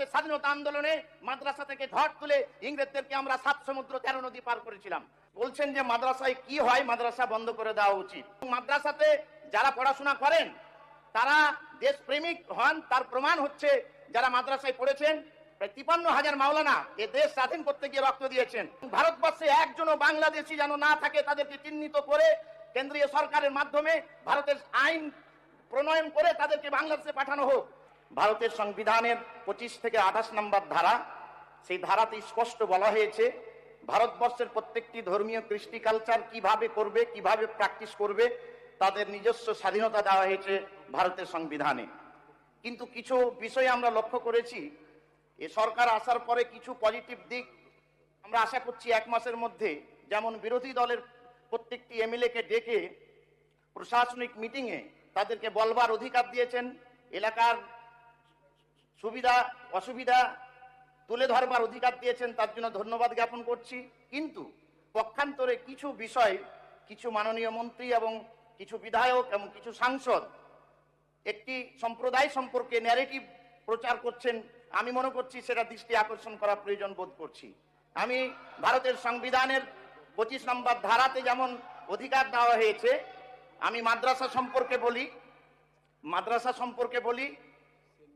ভারতবর্ষের স্বাধীনতা আন্দোলনে মাদ্রাসা থেকে ঝড় তুলে ইংরেজদেরকে আমরা 7 সমুদ্র 13 নদী পার করেছিলাম। বলছেন যে মাদ্রাসায় কি হয়, মাদ্রাসা বন্ধ করে দেওয়া উচিত। মাদ্রাসাতে যারা পড়াশোনা করেন তারা দেশপ্রেমিক হন, তার প্রমাণ হচ্ছে যারা মাদ্রাসায় পড়েছেন প্রায় 53,000 মাওলানা এ দেশ স্বাধীন করতে গিয়ে রক্ত দিয়েছেন। ভারতবর্ষে একজনও বাংলাদেশি যেন না থাকে তাদেরকে চিহ্নিত করে কেন্দ্রীয় সরকারের মাধ্যমে ভারতের আইন প্রণয়ন করে তাদেরকে বাংলাদেশে পাঠানো হোক। ভারতের সংবিধানের 25 থেকে 28 নম্বর ধারা, সেই ধারাতে স্পষ্ট বলা হয়েছে ভারতবর্ষের প্রত্যেকটি ধর্মীয় কৃষ্টি কালচার কিভাবে করবে, কিভাবে প্র্যাকটিস করবে, তাদের নিজস্ব স্বাধীনতা দেওয়া হয়েছে ভারতের সংবিধানে। কিন্তু কিছু বিষয় আমরা লক্ষ্য করেছি, এ সরকার আসার পরে কিছু পজিটিভ দিক আমরা আশা করছি 1 মাসের মধ্যে, যেমন বিরোধী দলের প্রত্যেকটি এমএলএ-কে ডেকে প্রশাসনিক মিটিংয়ে তাদেরকে বলবার অধিকার দিয়েছেন, এলাকার সুবিধা অসুবিধা তুলে ধরবার অধিকার দিয়েছেন, তার জন্য ধন্যবাদ জ্ঞাপন করছি। কিন্তু পক্ষান্তরে কিছু বিষয় কিছু মাননীয় মন্ত্রী এবং কিছু বিধায়ক এবং কিছু সাংসদ একটি সম্প্রদায় সম্পর্কে ন্যারেটিভ প্রচার করছেন, আমি মনে করছি সেটা দৃষ্টি আকর্ষণ করা প্রয়োজন বোধ করছি। আমি ভারতের সংবিধানের 25 নম্বর ধারাতে যেমন অধিকার দেওয়া হয়েছে, আমি মাদ্রাসা সম্পর্কে বলি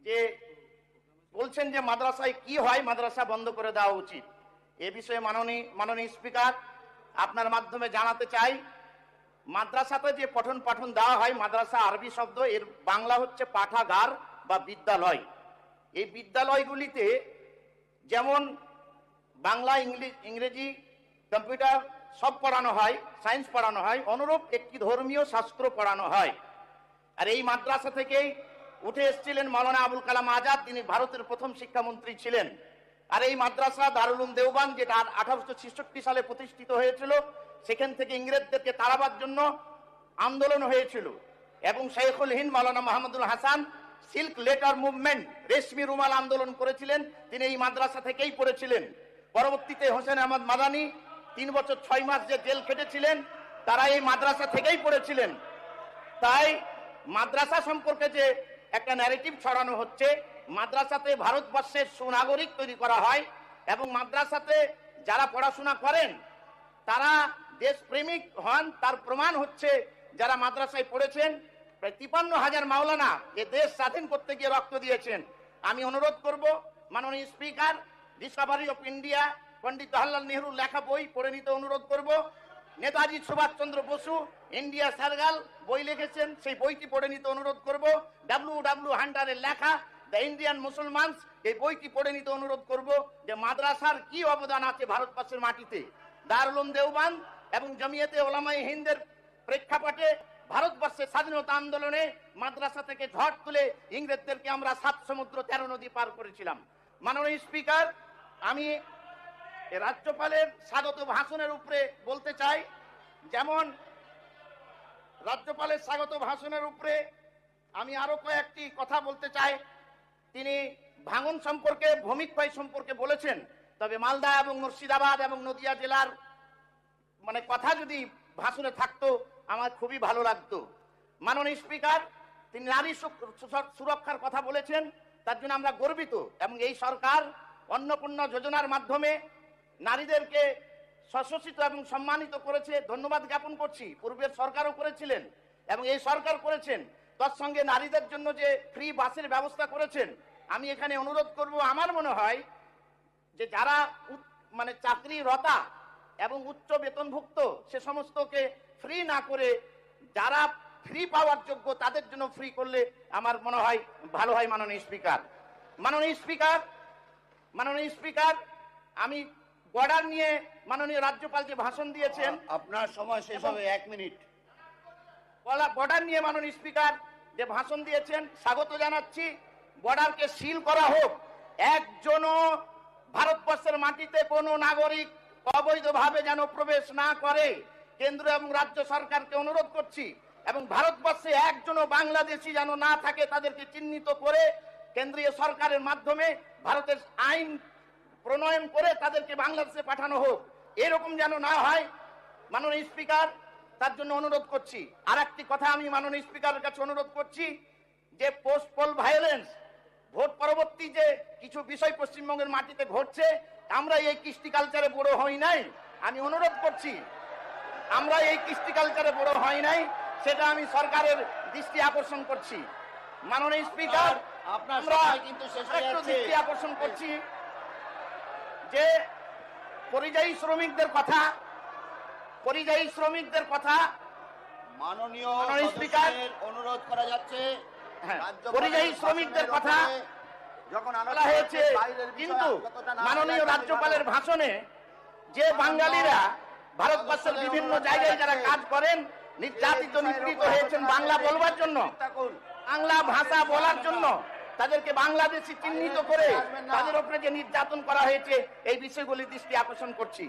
যে বলছেন যে মাদ্রাসায় কি হয়, মাদ্রাসা বন্ধ করে দেওয়া উচিত। এ বিষয়ে মাননীয় স্পিকার আপনার মাধ্যমে জানাতে চাই, মাদ্রাসাতে যে পঠন পাঠন দেওয়া হয়, মাদ্রাসা আরবি শব্দ, এর বাংলা হচ্ছে পাঠাগার বা বিদ্যালয়। এই বিদ্যালয়গুলিতে যেমন বাংলা, ইংরেজি, কম্পিউটার সব পড়ানো হয়, সায়েন্স পড়ানো হয়, অনুরূপ একটি ধর্মীয় শাস্ত্র পড়ানো হয়। আর এই মাদ্রাসা থেকেই উঠে এসেছিলেন মাওলানা আবুল কালাম আজাদ, তিনি ভারতের প্রথম শিক্ষামন্ত্রী ছিলেন। আর এই মাদ্রাসা দারুল উলুম দেওবান, যেটা 1866 সালে প্রতিষ্ঠিত হয়েছিল, সেখান থেকে ইংরেজদেরকে তাড়াবার জন্য আন্দোলন হয়েছিল এবং Shaikhul Hind Maulana Mahmudul Hasan silk letter movement, রেশমি রুমাল আন্দোলন করেছিলেন, তিনি এই মাদ্রাসা থেকেই পড়েছিলেন। পরবর্তীতে হোসেন আহমদ মাদানি 3 বছর 6 মাস যে জেল খেটেছিলেন, তারা এই মাদ্রাসা থেকেই পড়েছিলেন। তাই মাদ্রাসা সম্পর্কে যে একটা ন্যারেটিভ ছড়ানো হচ্ছে, মাদ্রাসাতে ভারতবর্ষের সুনাগরিক তৈরি করা হয় এবং মাদ্রাসাতে যারা পড়াশোনা করেন তারা দেশপ্রেমিক হন, তার প্রমাণ হচ্ছে যারা মাদ্রাসায় পড়েছেন প্রায় 53,000 মাওলানা এ দেশ স্বাধীন করতে গিয়ে রক্ত দিয়েছেন। আমি অনুরোধ করব মাননীয় speaker, Discovery of India, Pandit Jawaharlal নেহরুর লেখা বই পড়ে নিতে অনুরোধ করব। নেতাজি সুভাষচন্দ্র বসু ইন্ডিয়া সার্গাল বই লিখেছেন, সেই বইটি পড়ে নিতে অনুরোধ করব। ডব্লিউ হান্টারের লেখা দ্য ইন্ডিয়ান মুসলমানস, এই বইটি পড়ে নিতে অনুরোধ করব যে মাদ্রাসার কি অবদান আছে ভারতবর্ষের মাটিতে। দারুল উলুম দেওবান এবং জমিয়তে ওলামায়ে হিন্দের প্রেক্ষাপটে ভারতবর্ষের স্বাধীনতা আন্দোলনে মাদ্রাসা থেকে ঝড় তুলে ইংরেজদেরকে আমরা 7 সমুদ্র 13 নদী পার করেছিলাম। মাননীয় স্পিকার, আমি রাজ্যপালের স্বাগত ভাষণের উপরে বলতে চাই, যেমন রাজ্যপালের স্বাগত ভাষণের উপরে আমি আরো কয়েকটি কথা বলতে চাই। তিনি ভাঙন সম্পর্কে, ভূমিক্ষয় সম্পর্কে বলেছেন, তবে মালদা এবং মুর্শিদাবাদ এবং নদিয়া জেলার কথা যদি ভাষণে থাকতো আমার খুবই ভালো লাগতো। মাননীয় স্পিকার, তিনি নারী সুরক্ষার কথা বলেছেন, তার জন্য আমরা গর্বিত এবং এই সরকার অন্নপূর্ণা যোজনার মাধ্যমে নারীদেরকে সশোষিত এবং সম্মানিত করেছে, ধন্যবাদ জ্ঞাপন করছি। পূর্বের সরকারও করেছিলেন এবং এই সরকার করেছেন। তার সঙ্গে নারীদের জন্য যে ফ্রি বাসের ব্যবস্থা করেছেন, আমি এখানে অনুরোধ করব, আমার মনে হয় যে যারা চাকরিরতা এবং উচ্চ বেতনভুক্ত সে সমস্তকে ফ্রি না করে যারা ফ্রি পাওয়ার যোগ্য তাদের জন্য ফ্রি করলে আমার মনে হয় ভালো হয়। মাননীয় স্পিকার, আমি বর্ডার নিয়ে মাননীয় রাজ্যপাল যে ভাষণ দিয়েছেন, আপনার সময় শেষ হবে 1 মিনিট। বর্ডার নিয়ে মাননীয় স্পিকার যে ভাষণ দিয়েছেন স্বাগত জানাচ্ছি। বর্ডারকে সিল করা হোক, একজনও ভারতবর্ষের মাটিতে কোনো নাগরিক অবৈধভাবে যেন প্রবেশ না করে, কেন্দ্র এবং রাজ্য সরকারকে অনুরোধ করছি। এবং ভারতবর্ষে একজনও বাংলাদেশি যেন না থাকে তাদেরকে চিহ্নিত করে কেন্দ্রীয় সরকারের মাধ্যমে ভারতের আইন প্রণয়ন করে তাদেরকে বাংলাদেশে পাঠানো হোক, এরকম যেন না হয় মাননীয় স্পিকার, তার জন্য অনুরোধ করছি। আর একটি কথা আমি মাননীয় স্পিকারের কাছে অনুরোধ করছি যে পোস্ট পোল ভায়োলেন্স, ভোট পরবর্তী যে কিছু কিছু বিষয় পশ্চিমবঙ্গের মাটিতে ঘটছে, আমরা এই কৃষ্টি কালচারে বড় হই নাই। আমি অনুরোধ করছি, আমরা এই কৃষ্টি কালচারে বড় হই নাই, সেটা আমি সরকারের দৃষ্টি আকর্ষণ করছি। মাননীয় স্পিকার, আপনার আমরা সময় কিন্তু শেষ হয়ে একটু যাচ্ছে। দৃষ্টি আকর্ষণ করছি যে পরিযায়ী শ্রমিকদের কথা, মাননীয় মাননীয় স্পিকার, সদস্যদের অনুরোধ করা যাচ্ছে। হ্যাঁ, রাজ্যপালের পরিযায়ী শ্রমিকদের ভাষণের কথা ব্যাপারে যখন বলা আলোচনা হয়েছে, হচ্ছে, বাইরের বিষয় কিন্তু যতটা না মাননীয় জানা রাজ্যপালের ভালো। ভাষণে যে বাঙালিরা ভারতবর্ষের বিভিন্ন জায়গায় যারা কাজ করেন, নির্যাতিত নিপীড়িত হয়েছেন বাংলা বলবার জন্য, বাংলা ভাষা বলার জন্য, তাদেরকে বাংলাদেশি চিহ্নিত করে তাদের উপরে যে নির্যাতন করা হয়েছে, এই বিষয়গুলি দৃষ্টি আকর্ষণ করছি।